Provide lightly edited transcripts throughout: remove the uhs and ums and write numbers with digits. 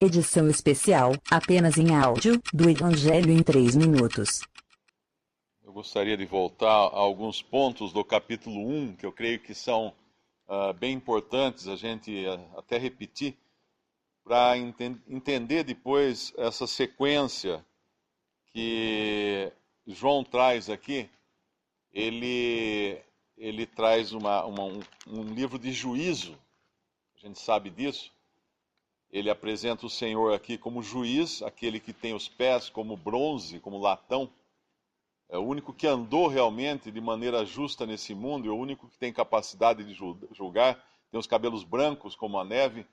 Edição especial, apenas em áudio, do Evangelho em 3 minutos. Eu gostaria de voltar a alguns pontos do capítulo 1, que eu creio que são bem importantes a gente até repetir, para entender depois essa sequência que João traz aqui. Ele traz um livro de juízo, a gente sabe disso. Ele apresenta o Senhor aqui como juiz, aquele que tem os pés como bronze, como latão. É o único que andou realmente de maneira justa nesse mundo, e o único que tem capacidade de julgar. Tem os cabelos brancos como a neve,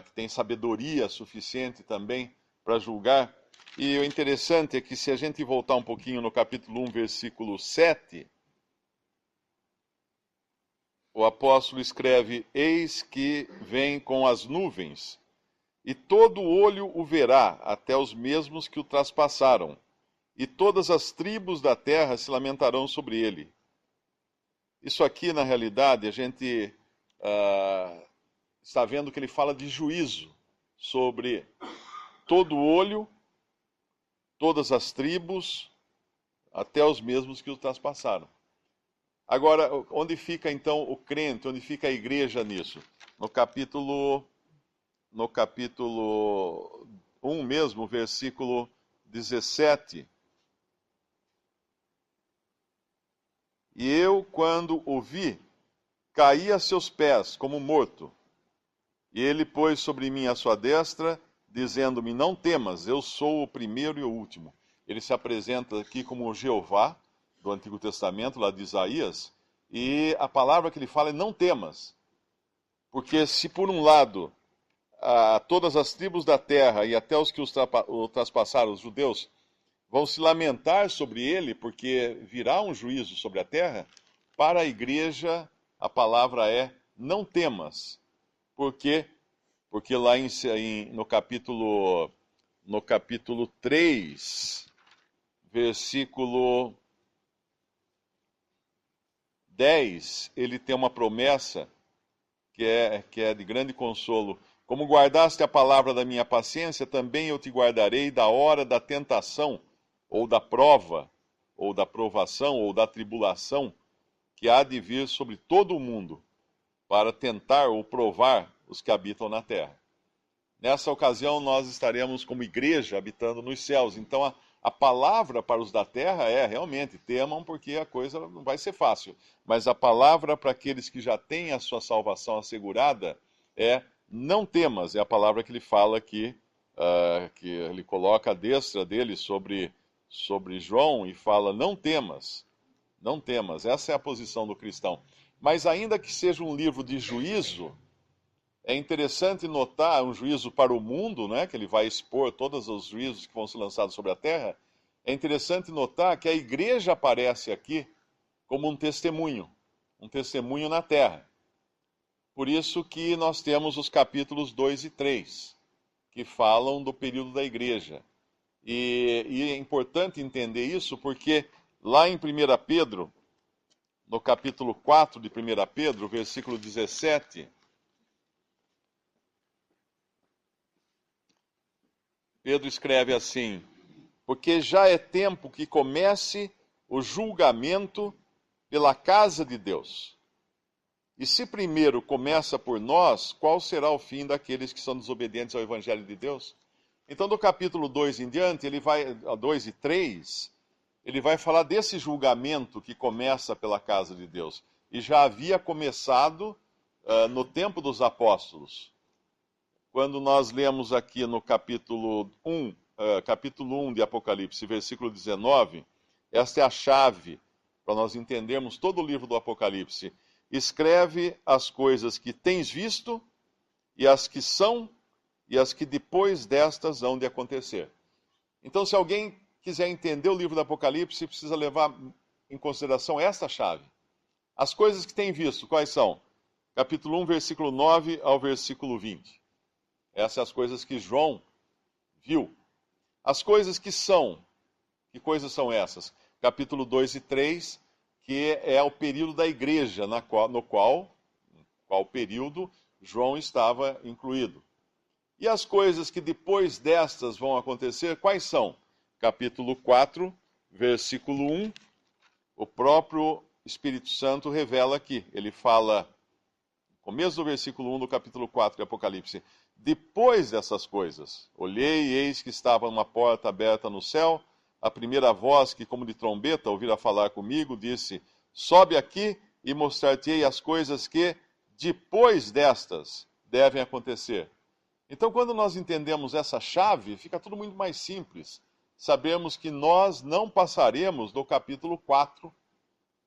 que tem sabedoria suficiente também para julgar. E o interessante é que, se a gente voltar um pouquinho no capítulo 1, versículo 7, o apóstolo escreve: Eis que vem com as nuvens, e todo olho o verá, até os mesmos que o traspassaram, e todas as tribos da terra se lamentarão sobre ele. Isso aqui, na realidade, a gente está vendo que ele fala de juízo sobre todo olho, todas as tribos, até os mesmos que o traspassaram. Agora, onde fica então o crente, onde fica a igreja nisso? No capítulo 1 mesmo, versículo 17. E eu, quando o vi, caí a seus pés como morto. E ele pôs sobre mim a sua destra, dizendo-me: não temas, eu sou o primeiro e o último. Ele se apresenta aqui como o Jeová, do Antigo Testamento, lá de Isaías, e a palavra que ele fala é: não temas. Porque se por um lado todas as tribos da terra e até os que o traspassaram, os judeus, vão se lamentar sobre ele, porque virá um juízo sobre a terra, para a igreja a palavra é: não temas. Por quê? Porque lá no capítulo 3, versículo 10, ele tem uma promessa que é de grande consolo. Como guardaste a palavra da minha paciência, também eu te guardarei da hora da tentação, ou da prova, ou da provação, ou da tribulação, que há de vir sobre todo o mundo, para tentar ou provar os que habitam na terra. Nessa ocasião, nós estaremos como igreja habitando nos céus. Então, a palavra para os da terra é realmente: temam, porque a coisa não vai ser fácil. Mas a palavra para aqueles que já têm a sua salvação assegurada é: não temas. É a palavra que ele fala aqui, que ele coloca a destra dele sobre João e fala: não temas, não temas. Essa é a posição do cristão. Mas ainda que seja um livro de juízo, é interessante notar um juízo para o mundo, né, que ele vai expor todos os juízos que vão ser lançados sobre a terra. É interessante notar que a igreja aparece aqui como um testemunho na terra. Por isso que nós temos os capítulos 2 e 3, que falam do período da igreja. E é importante entender isso porque lá em 1 Pedro, no capítulo 4 de 1 Pedro, versículo 17... Pedro escreve assim: porque já é tempo que comece o julgamento pela casa de Deus. E se primeiro começa por nós, qual será o fim daqueles que são desobedientes ao Evangelho de Deus? Então, do capítulo 2 em diante, 2 e 3, ele vai falar desse julgamento que começa pela casa de Deus. E já havia começado no tempo dos apóstolos. Quando nós lemos aqui no capítulo 1 de Apocalipse, versículo 19, esta é a chave para nós entendermos todo o livro do Apocalipse. Escreve as coisas que tens visto, e as que são, e as que depois destas hão de acontecer. Então, se alguém quiser entender o livro do Apocalipse, precisa levar em consideração esta chave. As coisas que tem visto, quais são? Capítulo 1, versículo 9 ao versículo 20. Essas são as coisas que João viu. As coisas que são, que coisas são essas? Capítulo 2 e 3, que é o período da igreja, no qual período João estava incluído. E as coisas que depois destas vão acontecer, quais são? Capítulo 4, versículo 1, o próprio Espírito Santo revela aqui. Ele fala, começo do versículo 1 do capítulo 4 de Apocalipse: depois dessas coisas, olhei e eis que estava uma porta aberta no céu. A primeira voz que, como de trombeta, ouvira falar comigo, disse: sobe aqui e mostrar-te-ei as coisas que, depois destas, devem acontecer. Então, quando nós entendemos essa chave, fica tudo muito mais simples. Sabemos que nós não passaremos do capítulo 4,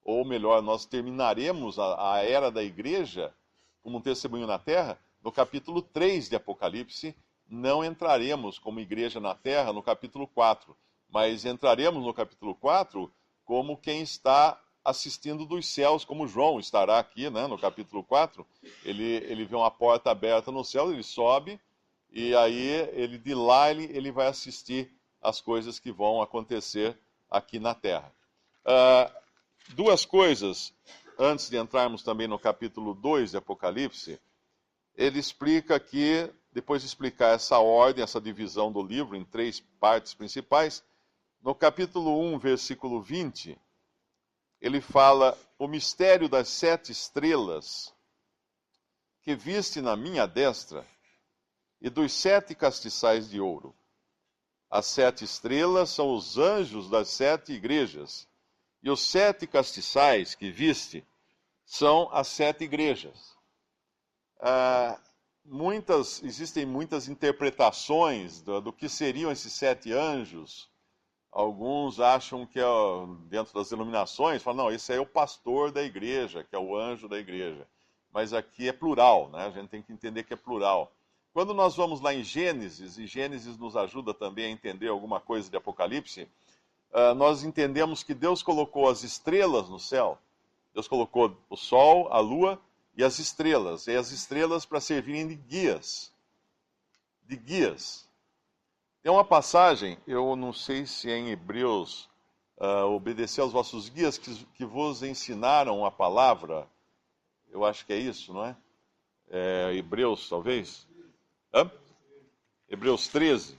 ou melhor, nós terminaremos a era da igreja como um testemunho na terra, no capítulo 3 de Apocalipse. Não entraremos como igreja na terra no capítulo 4, mas entraremos no capítulo 4 como quem está assistindo dos céus, como João estará aqui, né, no capítulo 4. Ele vê uma porta aberta no céu, ele sobe, e aí de lá ele vai assistir as coisas que vão acontecer aqui na terra. Duas coisas, antes de entrarmos também no capítulo 2 de Apocalipse. Ele explica aqui, depois de explicar essa ordem, essa divisão do livro em 3 partes principais, no capítulo 1, versículo 20, ele fala: o mistério das 7 estrelas que viste na minha destra e dos 7 castiçais de ouro. As 7 estrelas são os anjos das 7 igrejas, e os 7 castiçais que viste são as 7 igrejas. Existem muitas interpretações do que seriam esses 7 anjos. Alguns acham que dentro das denominações, falam, não, esse é o pastor da igreja, que é o anjo da igreja. Mas aqui é plural, né? A gente tem que entender que é plural. Quando nós vamos lá em Gênesis, e Gênesis nos ajuda também a entender alguma coisa de Apocalipse, nós entendemos que Deus colocou as estrelas no céu. Deus colocou o sol, a lua e as estrelas. E as estrelas para servirem de guias. De guias. Tem uma passagem, eu não sei se é em Hebreus, obedecer aos vossos guias que vos ensinaram a palavra. Eu acho que é isso, não é? Hebreus, talvez? Hebreus 13.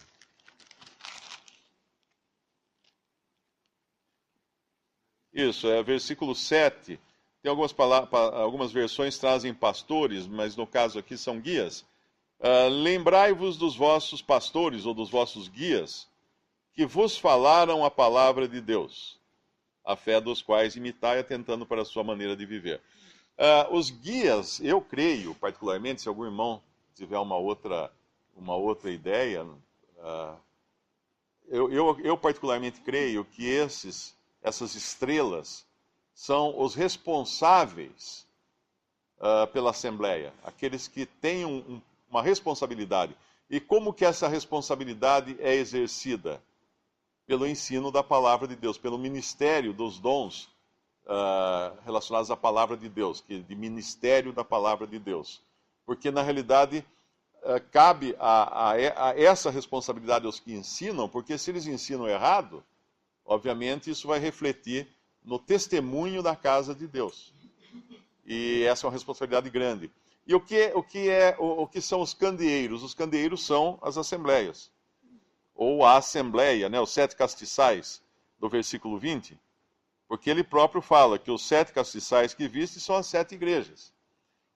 Isso, versículo 7. Tem algumas versões trazem pastores, mas no caso aqui são guias. Lembrai-vos dos vossos pastores ou dos vossos guias, que vos falaram a palavra de Deus, a fé dos quais imitai, atentando para a sua maneira de viver. Os guias, eu creio, particularmente, se algum irmão tiver uma outra ideia, eu particularmente creio que essas estrelas são os responsáveis pela Assembleia, aqueles que têm uma responsabilidade. E como que essa responsabilidade é exercida? Pelo ensino da palavra de Deus, pelo ministério dos dons relacionados à palavra de Deus, de ministério da palavra de Deus. Porque, na realidade, cabe a essa responsabilidade aos que ensinam, porque se eles ensinam errado, obviamente isso vai refletir no testemunho da casa de Deus. E essa é uma responsabilidade grande. E o que são os candeeiros? Os candeeiros são as assembleias. Ou a assembleia, né? Os 7 castiçais do versículo 20. Porque ele próprio fala que os 7 castiçais que viste são as 7 igrejas.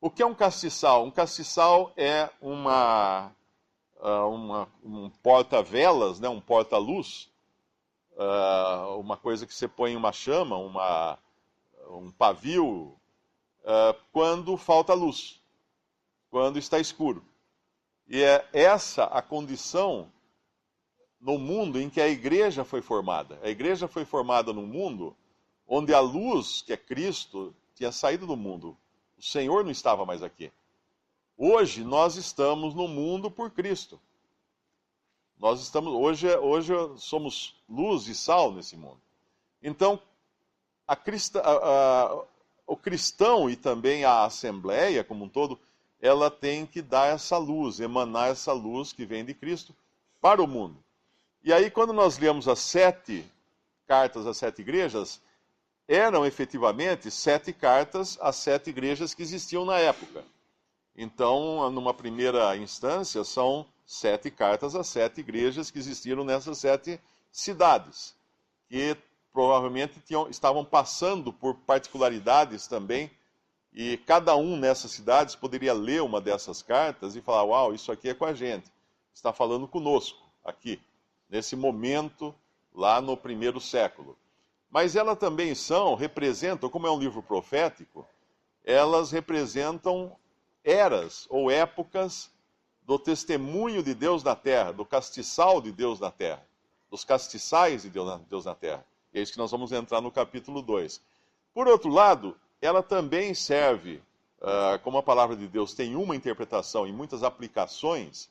O que é um castiçal? Um castiçal é um porta-velas, né? Um porta-luz, uma coisa que você põe em uma chama, um pavio, quando falta luz, quando está escuro. E é essa a condição no mundo em que a igreja foi formada. A igreja foi formada num mundo onde a luz, que é Cristo, tinha saído do mundo. O Senhor não estava mais aqui. Hoje nós estamos no mundo por Cristo. Hoje somos luz e sal nesse mundo. Então, o cristão e também a assembleia como um todo, ela tem que dar essa luz, emanar essa luz que vem de Cristo para o mundo. E aí, quando nós lemos as 7 cartas às 7 igrejas, eram efetivamente 7 cartas às 7 igrejas que existiam na época. Então, numa primeira instância, são 7 cartas às 7 igrejas que existiram nessas 7 cidades, que provavelmente estavam passando por particularidades também, e cada um nessas cidades poderia ler uma dessas cartas e falar: uau, isso aqui é com a gente, está falando conosco, aqui, nesse momento, lá no primeiro século. Mas elas também representam, como é um livro profético, elas representam eras ou épocas do testemunho de Deus na terra, do castiçal de Deus na terra, dos castiçais de Deus na terra. E é isso que nós vamos entrar no capítulo 2. Por outro lado, ela também serve, como a palavra de Deus tem uma interpretação e muitas aplicações,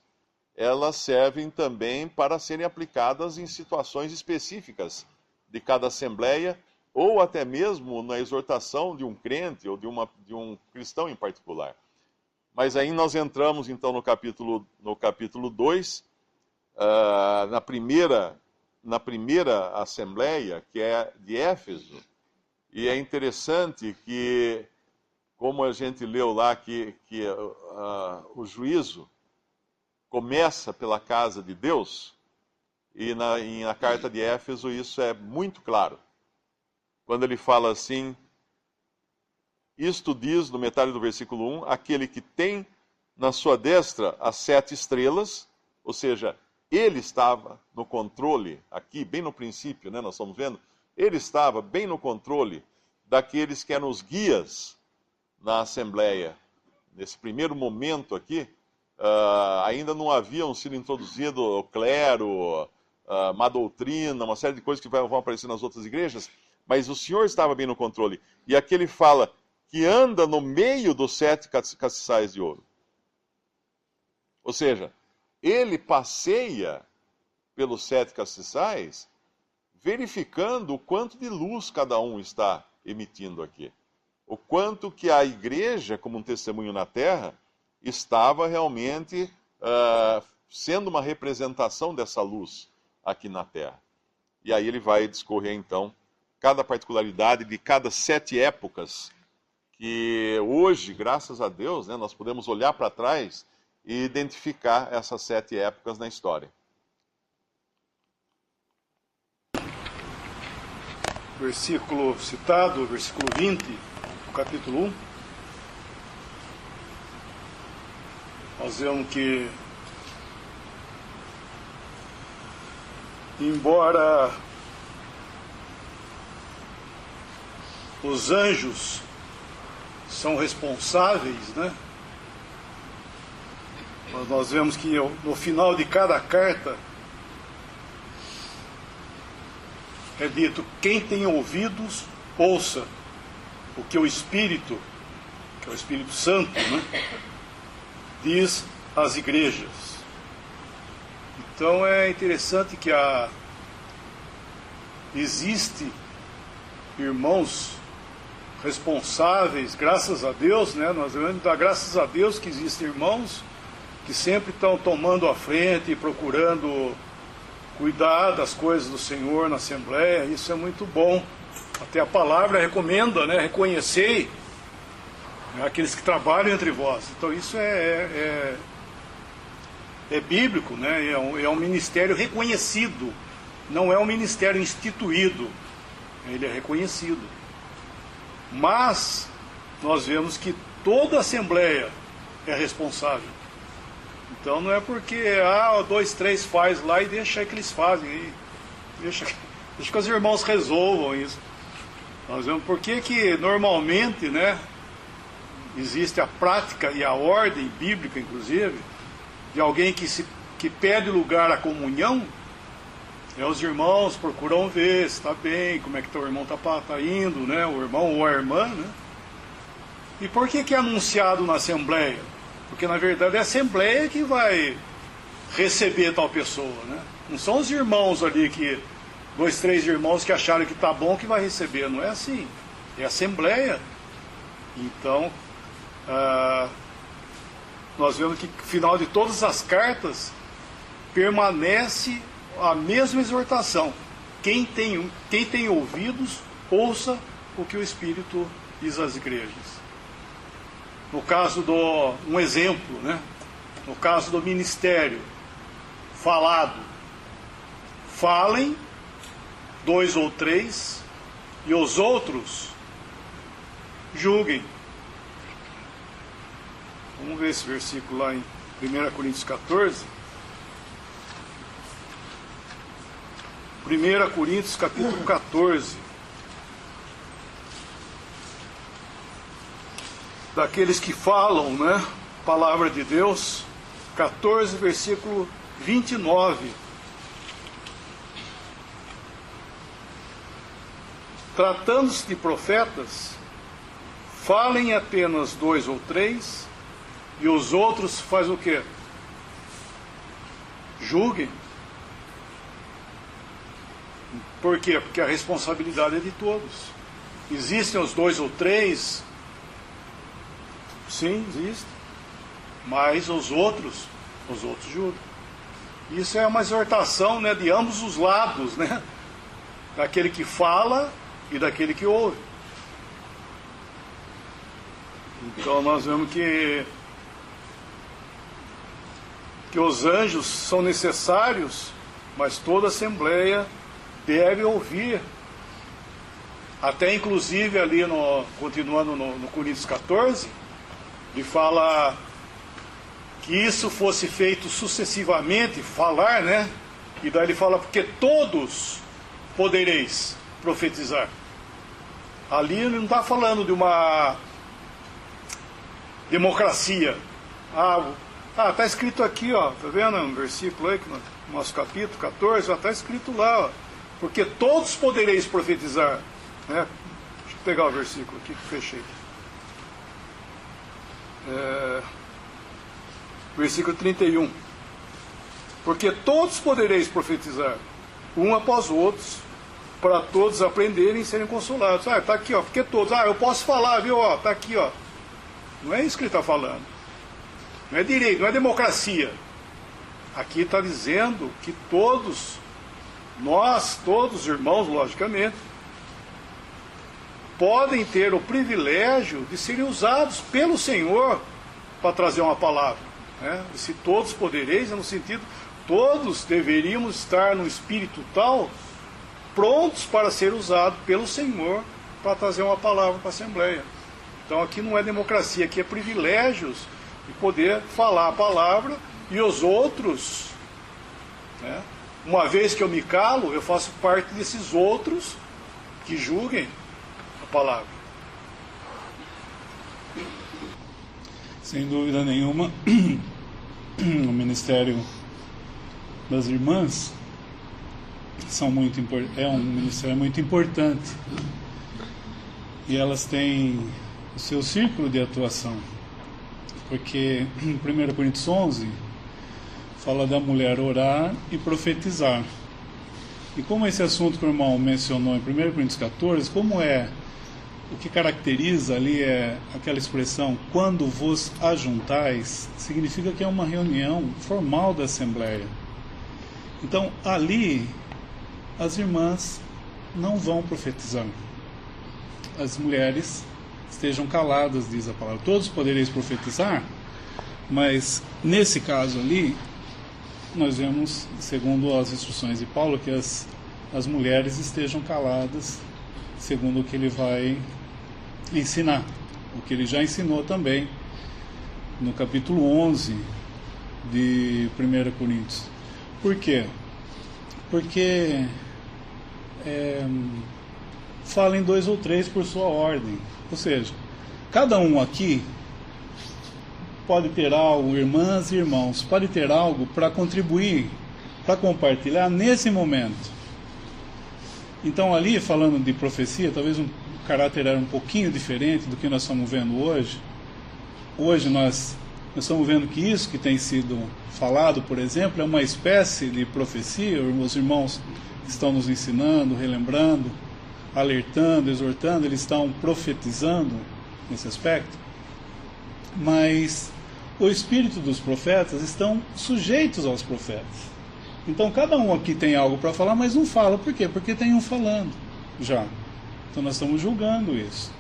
elas servem também para serem aplicadas em situações específicas de cada assembleia, ou até mesmo na exortação de um crente ou de um cristão em particular. Mas aí nós entramos então no capítulo 2, na primeira assembleia, que é de Éfeso, e é interessante que, como a gente leu lá, que o juízo começa pela casa de Deus, e na carta de Éfeso isso é muito claro. Quando ele fala assim: isto diz, no metade do versículo 1, aquele que tem na sua destra as 7 estrelas, ou seja, ele estava no controle, aqui bem no princípio, né, nós estamos vendo, ele estava bem no controle daqueles que eram os guias na Assembleia. Nesse primeiro momento aqui, ainda não haviam sido introduzido o clero, má doutrina, uma série de coisas que vão aparecer nas outras igrejas, mas o Senhor estava bem no controle. E aqui ele fala que anda no meio dos 7 castiçais de ouro. Ou seja, ele passeia pelos 7 castiçais, verificando o quanto de luz cada um está emitindo aqui. O quanto que a igreja, como um testemunho na terra, estava realmente sendo uma representação dessa luz aqui na terra. E aí ele vai discorrer, então, cada particularidade de cada 7 épocas, que hoje, graças a Deus, né, nós podemos olhar para trás e identificar essas 7 épocas na história. Versículo citado, versículo 20, do capítulo 1. Nós vemos que, embora os anjos são responsáveis, né? Mas nós vemos que no final de cada carta é dito: quem tem ouvidos, ouça o que o Espírito, que é o Espírito Santo, né, diz às igrejas. Então é interessante que existe irmãos responsáveis, graças a Deus, né? Nós devemos dar graças a Deus que existem irmãos que sempre estão tomando a frente e procurando cuidar das coisas do Senhor na Assembleia. Isso é muito bom. Até a palavra recomenda, né? Reconhecei, né, aqueles que trabalham entre vós. Então isso é bíblico, né? É um ministério reconhecido, não é um ministério instituído, ele é reconhecido. Mas nós vemos que toda a Assembleia é responsável. Então não é porque 2, 3 faz lá e deixa que eles fazem, e deixa que os irmãos resolvam isso. Nós vemos por que normalmente, né, existe a prática e a ordem bíblica, inclusive, de alguém que pede lugar à comunhão. Os irmãos procuram ver se está bem, como é que o irmão está indo, né, o irmão ou a irmã, né? E por que é anunciado na Assembleia? Porque na verdade é a Assembleia que vai receber tal pessoa, né? Não são os irmãos ali, 2, 3 irmãos que acharam que está bom que vai receber, não é assim. É a Assembleia. Então, nós vemos que no final de todas as cartas permanece a mesma exortação: quem tem ouvidos, ouça o que o Espírito diz às igrejas. No caso um exemplo, né? No caso do ministério, falado. Falem 2 ou 3, e os outros julguem. Vamos ver esse versículo lá em 1 Coríntios 14. 1 Coríntios capítulo 14. Daqueles que falam, né? Palavra de Deus. 14, versículo 29. Tratando-se de profetas, falem apenas 2 ou 3, e os outros faz o quê? Julguem. Por quê? Porque a responsabilidade é de todos. Existem os 2 ou 3, sim, existe. Mas os outros julgam. Isso é uma exortação, né, de ambos os lados, né? Daquele que fala e daquele que ouve. Então nós vemos que os anjos são necessários, mas toda assembleia deve ouvir. Até inclusive ali, continuando no Coríntios 14, ele fala que isso fosse feito sucessivamente, falar, né? E daí ele fala, porque todos podereis profetizar. Ali ele não está falando de uma democracia. Está escrito aqui, ó, tá vendo um versículo aí, no nosso capítulo 14, está escrito lá, ó, porque todos podereis profetizar, né? Deixa eu pegar o versículo aqui que fechei. Versículo 31. Porque todos podereis profetizar, um após o outro, para todos aprenderem e serem consolados. Está aqui, ó, porque todos. Eu posso falar, viu? Está aqui, ó. Não é isso que ele está falando. Não é direito, não é democracia. Aqui está dizendo que todos, nós, todos irmãos, logicamente, podem ter o privilégio de serem usados pelo Senhor para trazer uma palavra, né? E se todos podereis, é no sentido, todos deveríamos estar no espírito tal, prontos para ser usados pelo Senhor para trazer uma palavra para a Assembleia. Então aqui não é democracia, aqui é privilégios de poder falar a palavra e os outros, né? Uma vez que eu me calo, eu faço parte desses outros que julguem a palavra. Sem dúvida nenhuma, o ministério das irmãs é um ministério muito importante, e elas têm o seu círculo de atuação, porque em 1 Coríntios 11 fala da mulher orar e profetizar. E como esse assunto que o irmão mencionou em 1 Coríntios 14, como é o que caracteriza ali é aquela expressão, quando vos ajuntais, significa que é uma reunião formal da Assembleia. Então, ali, as irmãs não vão profetizar. As mulheres estejam caladas, diz a palavra. Todos podereis profetizar, mas nesse caso ali, nós vemos, segundo as instruções de Paulo, que as mulheres estejam caladas, segundo o que ele vai ensinar, o que ele já ensinou também no capítulo 11 de 1 Coríntios. Por quê? Porque falem 2 ou 3 por sua ordem, ou seja, cada um aqui pode ter algo, irmãs e irmãos, pode ter algo para contribuir, para compartilhar nesse momento. Então ali, falando de profecia, talvez o caráter era um pouquinho diferente do que nós estamos vendo hoje. Hoje nós estamos vendo que isso que tem sido falado, por exemplo, é uma espécie de profecia. Os irmãos estão nos ensinando, relembrando, alertando, exortando, eles estão profetizando nesse aspecto. Mas o espírito dos profetas estão sujeitos aos profetas. Então cada um aqui tem algo para falar, mas não fala. Por quê? Porque tem um falando já. Então nós estamos julgando isso.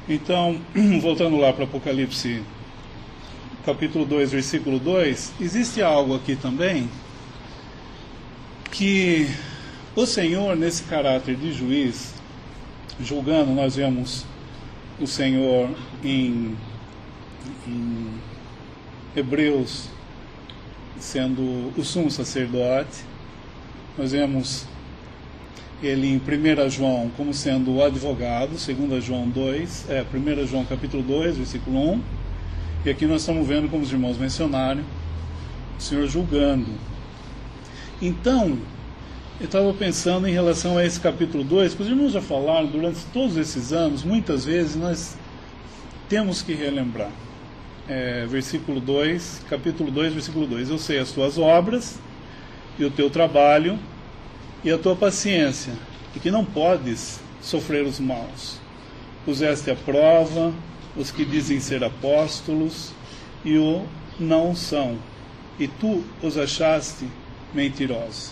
Então, voltando lá para Apocalipse capítulo 2, versículo 2, existe algo aqui também que o Senhor, nesse caráter de juiz, julgando, nós vemos o Senhor em Hebreus sendo o sumo sacerdote, nós vemos ele em 1 João como sendo o advogado, 2 João 2, 1 João capítulo 2, versículo 1, e aqui nós estamos vendo, como os irmãos mencionaram, o Senhor julgando. Então, eu estava pensando em relação a esse capítulo 2, que os irmãos já falaram durante todos esses anos, muitas vezes nós temos que relembrar. Versículo 2, capítulo 2, versículo 2. Eu sei as tuas obras, e o teu trabalho, e a tua paciência, e que não podes sofrer os maus. Puseste à prova os que dizem ser apóstolos, e o não são, e tu os achaste mentirosos.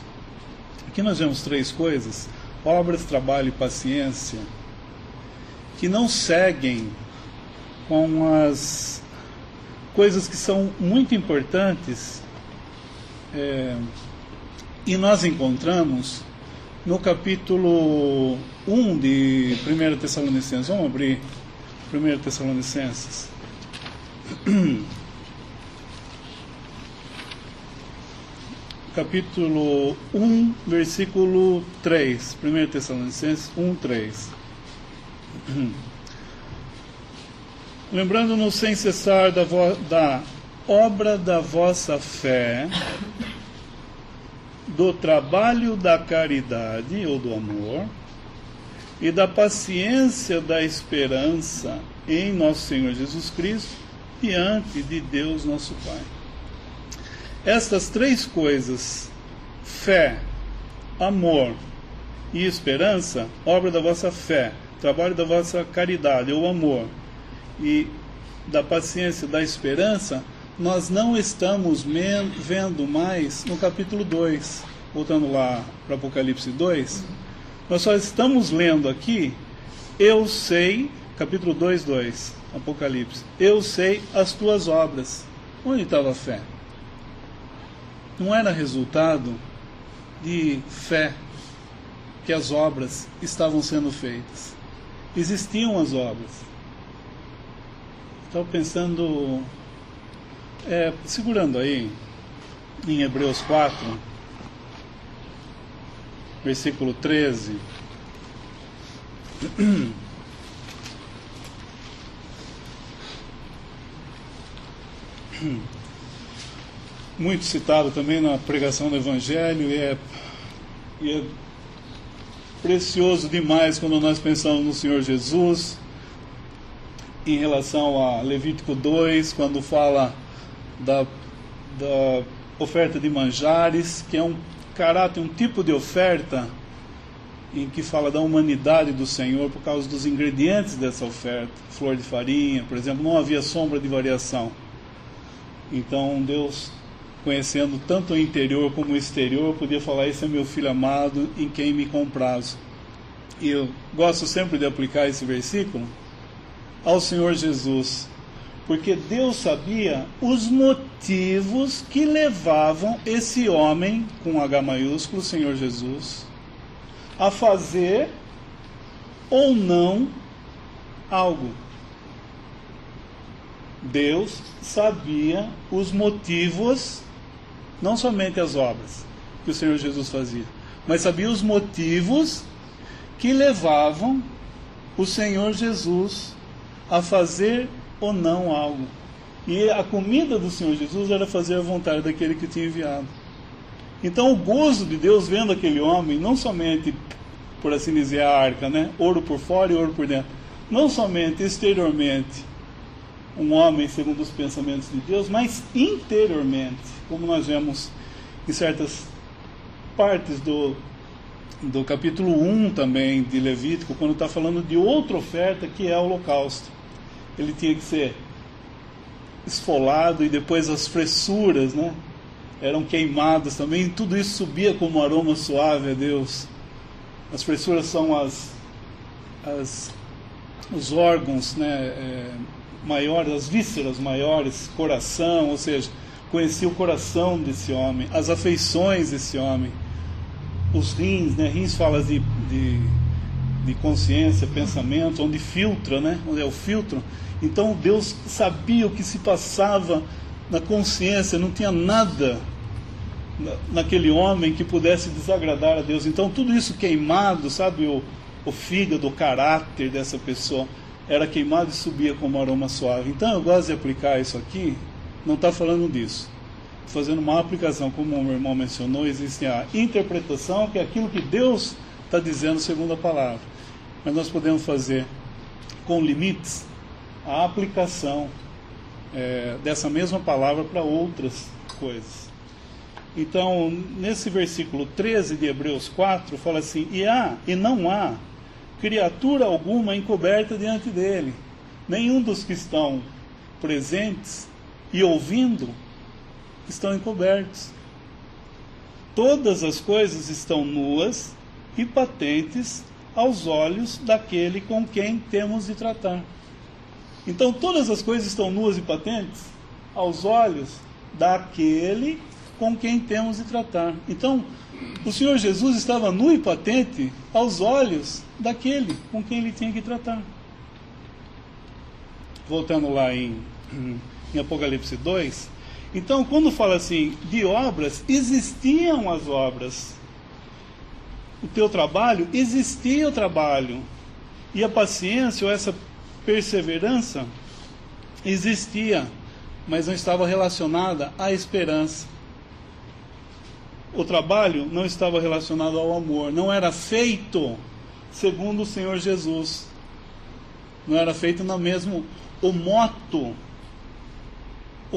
Aqui nós vemos três coisas: obras, trabalho e paciência, que não seguem com as coisas que são muito importantes, e nós encontramos no capítulo 1 de 1 Tessalonicenses. Vamos abrir 1 Tessalonicenses. Capítulo 1, versículo 3. 1 Tessalonicenses 1, 3. Lembrando-nos sem cessar da obra da vossa fé, do trabalho da caridade ou do amor, e da paciência da esperança em nosso Senhor Jesus Cristo, diante de Deus nosso Pai. Estas três coisas, fé, amor e esperança, obra da vossa fé, trabalho da vossa caridade ou amor, e da paciência da esperança, nós não estamos vendo mais no capítulo 2. Voltando lá para Apocalipse 2, nós só estamos lendo aqui, eu sei, capítulo 2, 2, Apocalipse, eu sei as tuas obras. Onde estava a fé? Não era resultado de fé que as obras estavam sendo feitas. Existiam as obras. Estava pensando, segurando aí, em Hebreus 4, versículo 13. Muito citado também na pregação do Evangelho, e é precioso demais quando nós pensamos no Senhor Jesus, em relação a Levítico 2, quando fala da oferta de manjares, que é um caráter, um tipo de oferta em que fala da humanidade do Senhor por causa dos ingredientes dessa oferta. Flor de farinha, por exemplo, não havia sombra de variação. Então Deus, conhecendo tanto o interior como o exterior, podia falar: esse é meu filho amado, em quem me comprazo. E eu gosto sempre de aplicar esse versículo ao Senhor Jesus, porque Deus sabia os motivos que levavam esse homem, com H maiúsculo, Senhor Jesus, a fazer ou não algo. Deus sabia os motivos, não somente as obras que o Senhor Jesus fazia, mas sabia os motivos que levavam o Senhor Jesus a fazer ou não algo. E a comida do Senhor Jesus era fazer a vontade daquele que tinha enviado. Então o gozo de Deus vendo aquele homem, não somente, por assim dizer, a arca, né? Ouro por fora e ouro por dentro, não somente exteriormente um homem segundo os pensamentos de Deus, mas interiormente, como nós vemos em certas partes do capítulo 1 também de Levítico, quando está falando de outra oferta, que é o holocausto. Ele tinha que ser esfolado, e depois as fressuras, né, eram queimadas também, e tudo isso subia como um aroma suave a Deus. As fressuras são os órgãos, né, maiores, as vísceras maiores, coração, ou seja, conhecia o coração desse homem, as afeições desse homem, os rins, né? Rins fala de consciência, pensamento, onde filtra, né? Onde é o filtro. Então Deus sabia o que se passava na consciência, não tinha nada naquele homem que pudesse desagradar a Deus. Então tudo isso queimado, sabe, o fígado, o caráter dessa pessoa era queimado e subia como aroma suave. Então eu gosto de aplicar isso aqui, não está falando disso, fazendo uma aplicação, como o meu irmão mencionou, existe a interpretação, que é aquilo que Deus está dizendo segundo a palavra, mas nós podemos fazer com limites a aplicação dessa mesma palavra para outras coisas. Então, nesse versículo 13 de Hebreus 4, fala assim: e não há criatura alguma encoberta diante dele, nenhum dos que estão presentes e ouvindo estão encobertos. Todas as coisas estão nuas e patentes aos olhos daquele com quem temos de tratar. Então todas as coisas estão nuas e patentes aos olhos daquele com quem temos de tratar. Então o Senhor Jesus estava nu e patente aos olhos daquele com quem ele tinha que tratar. Voltando lá em Apocalipse 2, então quando fala assim de obras, existiam as obras. O teu trabalho, existia o trabalho. E a paciência, ou essa perseverança, existia, mas não estava relacionada à esperança. O trabalho não estava relacionado ao amor, não era feito segundo o Senhor Jesus. Não era feito no mesmo, o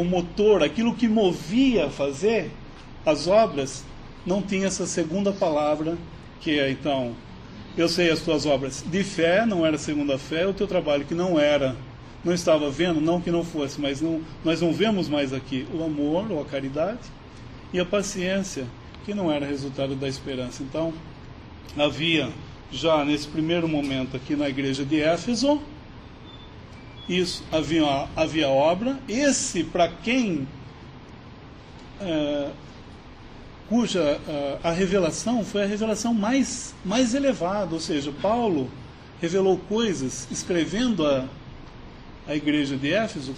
motor, aquilo que movia a fazer as obras, não tinha essa segunda palavra, que é, então, eu sei as tuas obras de fé, não era segundo a fé, o teu trabalho que não estava vendo, não que não fosse, mas nós não vemos mais aqui o amor ou a caridade, e a paciência, que não era resultado da esperança. Então, havia já nesse primeiro momento aqui na igreja de Éfeso, isso, havia obra, esse para quem cuja a revelação foi a revelação mais elevada, ou seja, Paulo revelou coisas, escrevendo a igreja de Éfeso,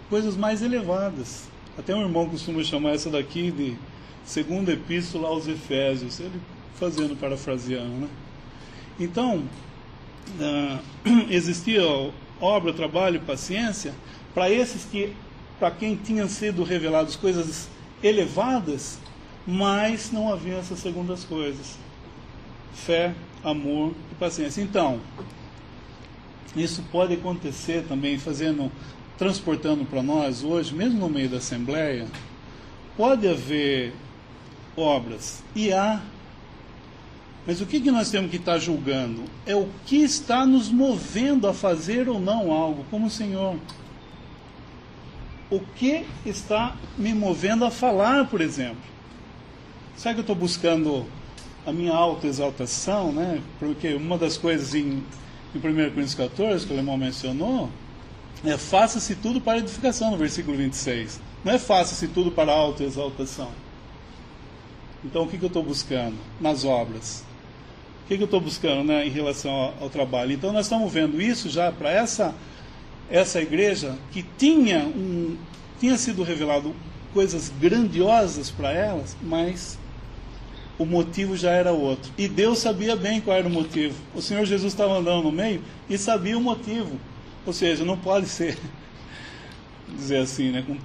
coisas mais elevadas. Até um irmão costuma chamar essa daqui de segunda epístola aos Efésios, ele fazendo, parafraseando, né? Então, existia obra, trabalho, paciência, para quem tinham sido reveladas coisas elevadas, mas não havia essas segundas coisas: fé, amor e paciência. Então, isso pode acontecer também, transportando para nós hoje, mesmo no meio da Assembleia, pode haver obras, mas o que nós temos que estar julgando? É o que está nos movendo a fazer ou não algo, como o Senhor. O que está me movendo a falar, por exemplo? Será que eu estou buscando a minha autoexaltação, né? Porque uma das coisas em 1 Coríntios 14, que o Alemão mencionou, é faça-se tudo para edificação, no versículo 26. Não é faça-se tudo para a autoexaltação. Então o que eu estou buscando nas obras? O que eu estou buscando, né, em relação ao trabalho? Então nós estamos vendo isso já para essa igreja que tinha sido revelado coisas grandiosas para elas, mas o motivo já era outro. E Deus sabia bem qual era o motivo. O Senhor Jesus estava andando no meio e sabia o motivo. Ou seja, não pode ser, dizer assim, né, com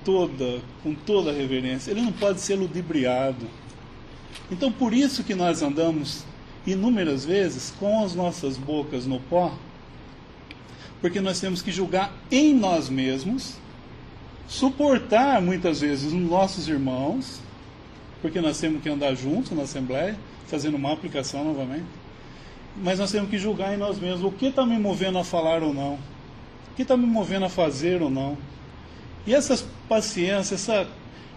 toda a reverência, ele não pode ser ludibriado. Então por isso que nós andamos inúmeras vezes com as nossas bocas no pó, porque nós temos que julgar em nós mesmos, suportar muitas vezes os nossos irmãos, porque nós temos que andar juntos na Assembleia, fazendo uma aplicação novamente, mas nós temos que julgar em nós mesmos o que está me movendo a falar ou não, o que está me movendo a fazer ou não. E essa paciência,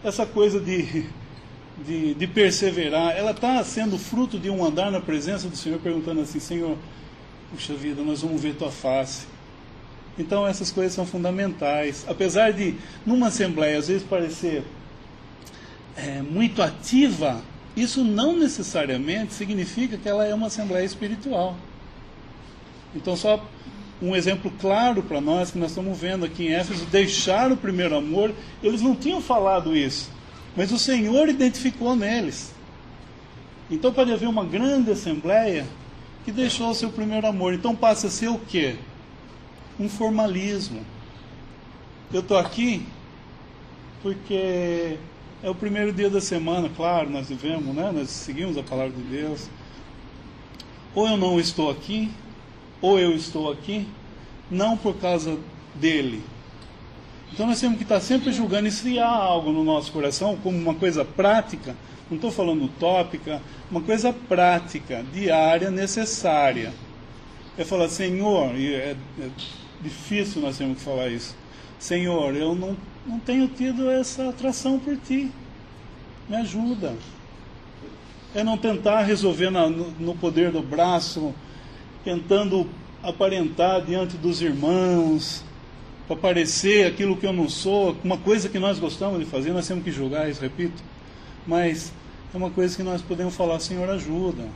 essa coisa de perseverar, ela está sendo fruto de um andar na presença do Senhor, perguntando assim: Senhor, puxa vida, nós vamos ver tua face, Então essas coisas são fundamentais. Apesar de, numa assembleia, às vezes parecer muito ativa, isso não necessariamente significa que ela é uma assembleia espiritual. Então, só um exemplo claro para nós, que nós estamos vendo aqui em Éfeso, deixar o primeiro amor. Eles não tinham falado isso, mas o Senhor identificou neles. Então pode haver uma grande assembleia que deixou o seu primeiro amor. Então passa a ser o quê? Um formalismo. Eu estou aqui porque é o primeiro dia da semana, claro, nós vivemos, né? Nós seguimos a palavra de Deus. Ou eu não estou aqui, ou eu estou aqui, não por causa dele. Então nós temos que estar sempre julgando. E se há algo no nosso coração, como uma coisa prática, não estou falando utópica, uma coisa prática, diária, necessária. É falar, Senhor, e é difícil nós temos que falar isso. Senhor, eu não tenho tido essa atração por Ti. Me ajuda. É não tentar resolver no poder do braço, tentando aparentar diante dos irmãos, para parecer aquilo que eu não sou, uma coisa que nós gostamos de fazer, nós temos que julgar isso, repito, mas é uma coisa que nós podemos falar, Senhor, ajuda,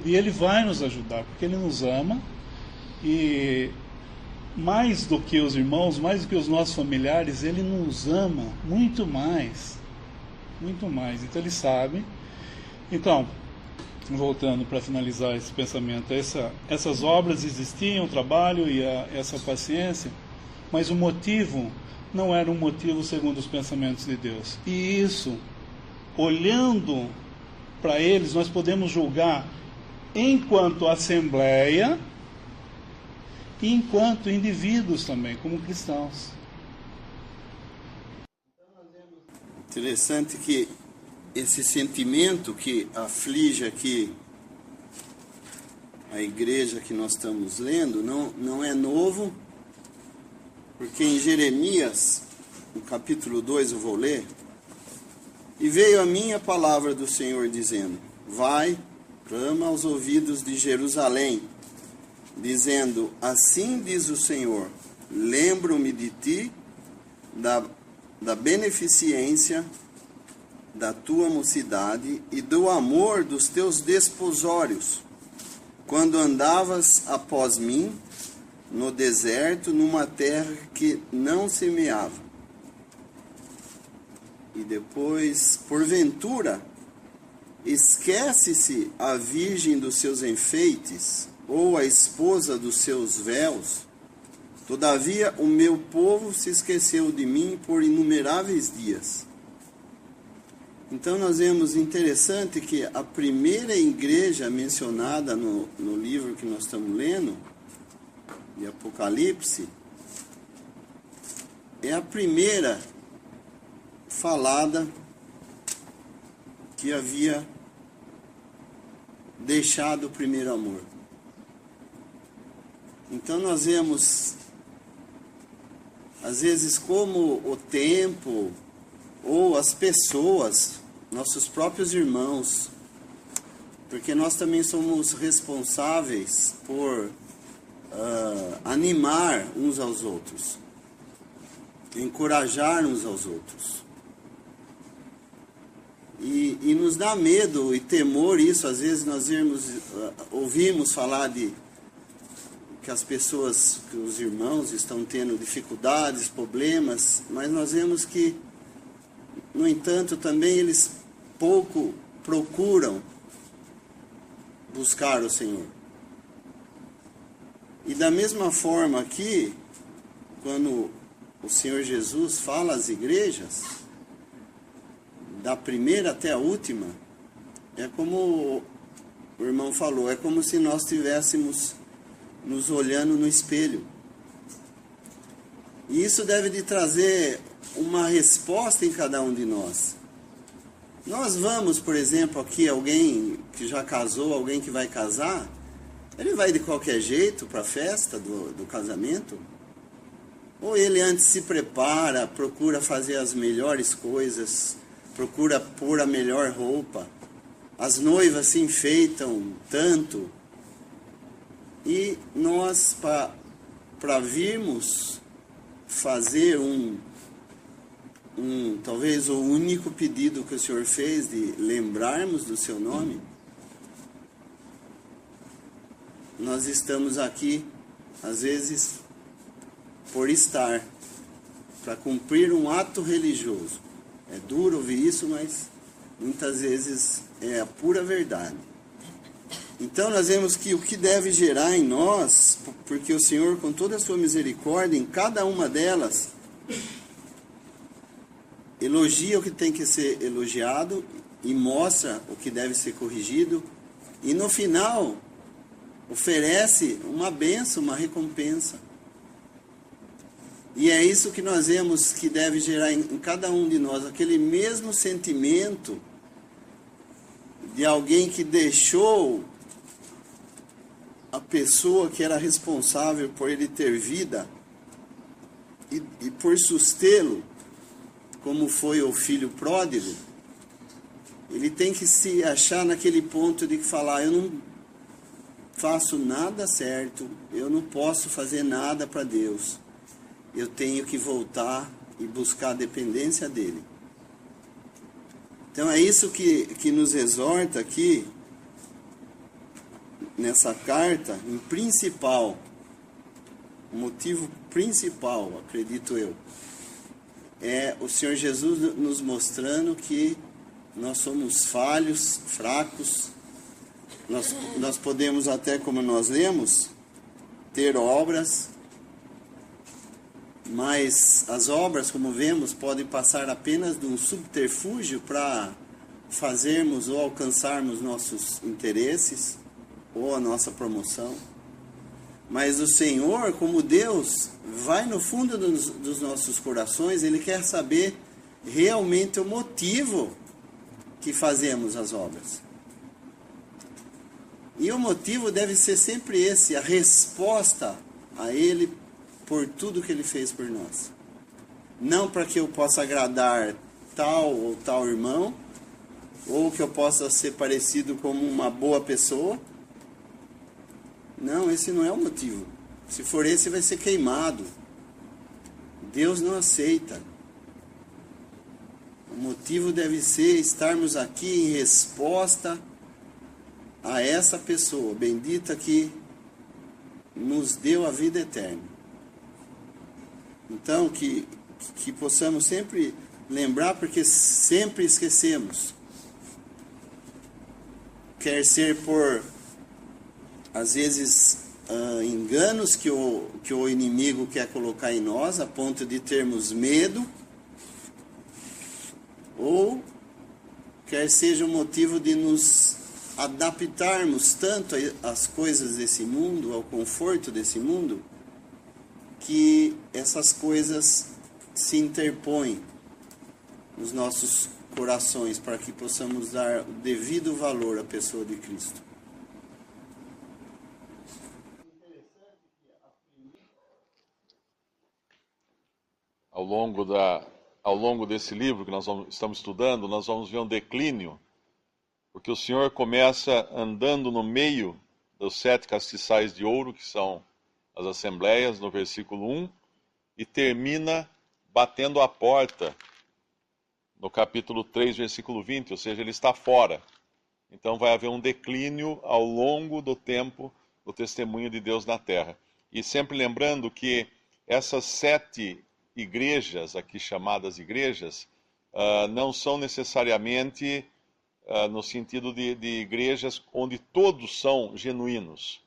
e Ele vai nos ajudar, porque Ele nos ama, e mais do que os irmãos, mais do que os nossos familiares, Ele nos ama muito mais, então Ele sabe. Então, voltando para finalizar esse pensamento, essas obras existiam, o trabalho e essa paciência, mas o motivo não era um motivo segundo os pensamentos de Deus. E isso, olhando para eles, nós podemos julgar enquanto assembleia e enquanto indivíduos também, como cristãos. Interessante que esse sentimento que aflige aqui a igreja que nós estamos lendo não é novo, porque em Jeremias, no capítulo 2, eu vou ler, e veio a mim a palavra do Senhor dizendo, vai, clama aos ouvidos de Jerusalém, dizendo, assim diz o Senhor, lembro-me de ti, da beneficência da tua mocidade e do amor dos teus desposórios, quando andavas após mim no deserto, numa terra que não semeava. E depois, porventura, esquece-se a virgem dos seus enfeites, ou a esposa dos seus véus? Todavia, o meu povo se esqueceu de mim por inumeráveis dias. Então nós vemos interessante que a primeira igreja mencionada no livro que nós estamos lendo, de Apocalipse, é a primeira falada que havia deixado o primeiro amor. Então nós vemos, às vezes, como o tempo ou as pessoas, nossos próprios irmãos, porque nós também somos responsáveis por animar uns aos outros, encorajar uns aos outros. E nos dá medo e temor isso, às vezes nós ouvimos falar de que as pessoas, que os irmãos estão tendo dificuldades, problemas, mas nós vemos que, no entanto, também eles pouco procuram buscar o Senhor. E da mesma forma aqui, quando o Senhor Jesus fala às igrejas, da primeira até a última, é como o irmão falou, é como se nós estivéssemos nos olhando no espelho. E isso deve de trazer uma resposta em cada um de nós. Nós vamos, por exemplo, aqui alguém que já casou, alguém que vai casar, ele vai de qualquer jeito para a festa do casamento? Ou ele antes se prepara, procura fazer as melhores coisas, procura pôr a melhor roupa, as noivas se enfeitam tanto, e nós, para para virmos fazer talvez o único pedido que o Senhor fez de lembrarmos do seu nome, nós estamos aqui, às vezes, por estar, para cumprir um ato religioso. É duro ouvir isso, mas muitas vezes é a pura verdade. Então nós vemos que o que deve gerar em nós, porque o Senhor, com toda a sua misericórdia, em cada uma delas, elogia o que tem que ser elogiado e mostra o que deve ser corrigido, e no final oferece uma bênção, uma recompensa. E é isso que nós vemos que deve gerar em cada um de nós, aquele mesmo sentimento de alguém que deixou a pessoa que era responsável por ele ter vida e por sustê-lo, como foi o filho pródigo. Ele tem que se achar naquele ponto de falar: eu não faço nada certo, eu não posso fazer nada para Deus, eu tenho que voltar e buscar a dependência dele. Então é isso que nos exorta aqui, nessa carta, em principal, o motivo principal, acredito eu, é o Senhor Jesus nos mostrando que nós somos falhos, fracos. Nós podemos até, como nós lemos, ter obras, mas as obras, como vemos, podem passar apenas de um subterfúgio para fazermos ou alcançarmos nossos interesses ou a nossa promoção. Mas o Senhor, como Deus, vai no fundo dos nossos corações. Ele quer saber realmente o motivo que fazemos as obras. E o motivo deve ser sempre esse, a resposta a Ele por tudo que Ele fez por nós. Não para que eu possa agradar tal ou tal irmão, ou que eu possa ser parecido como uma boa pessoa. Não, esse não é o motivo. Se for esse, vai ser queimado. Deus não aceita. O motivo deve ser estarmos aqui em resposta a essa pessoa bendita que nos deu a vida eterna. Então, que possamos sempre lembrar, porque sempre esquecemos. Quer ser por, às vezes, enganos que o inimigo quer colocar em nós, a ponto de termos medo, ou quer seja o motivo de nos adaptarmos tanto às coisas desse mundo, ao conforto desse mundo, que essas coisas se interpõem nos nossos corações para que possamos dar o devido valor à pessoa de Cristo. Ao longo desse livro que nós estamos estudando, nós vamos ver um declínio, porque o Senhor começa andando no meio dos 7 castiçais de ouro, que são as assembleias, no versículo 1, e termina batendo a porta no capítulo 3, versículo 20, ou seja, ele está fora. Então vai haver um declínio ao longo do tempo do testemunho de Deus na terra. E sempre lembrando que essas 7 igrejas, aqui chamadas igrejas, não são necessariamente no sentido de igrejas onde todos são genuínos,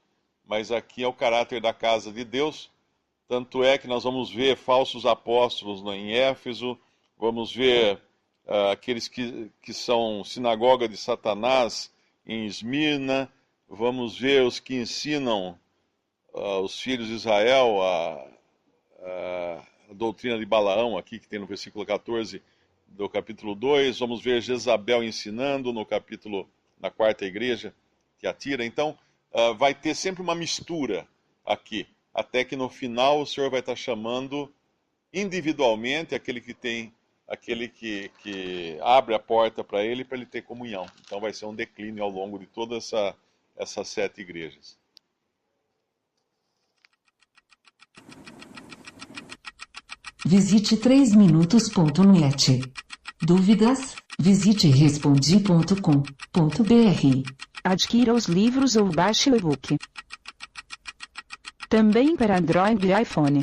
mas aqui é o caráter da casa de Deus. Tanto é que nós vamos ver falsos apóstolos em Éfeso, vamos ver aqueles que são sinagoga de Satanás em Esmirna, vamos ver os que ensinam os filhos de Israel a doutrina de Balaão, aqui que tem no versículo 14 do capítulo 2, vamos ver Jezabel ensinando na 4ª igreja, Tiatira. Então, vai ter sempre uma mistura aqui, até que no final o Senhor vai estar chamando individualmente aquele que abre a porta para ele ter comunhão. Então vai ser um declínio ao longo de todas essas 7 igrejas. Visite 3minutos.net. Dúvidas? Visite respondi.com.br. Adquira os livros ou baixe o e-book. Também para Android e iPhone.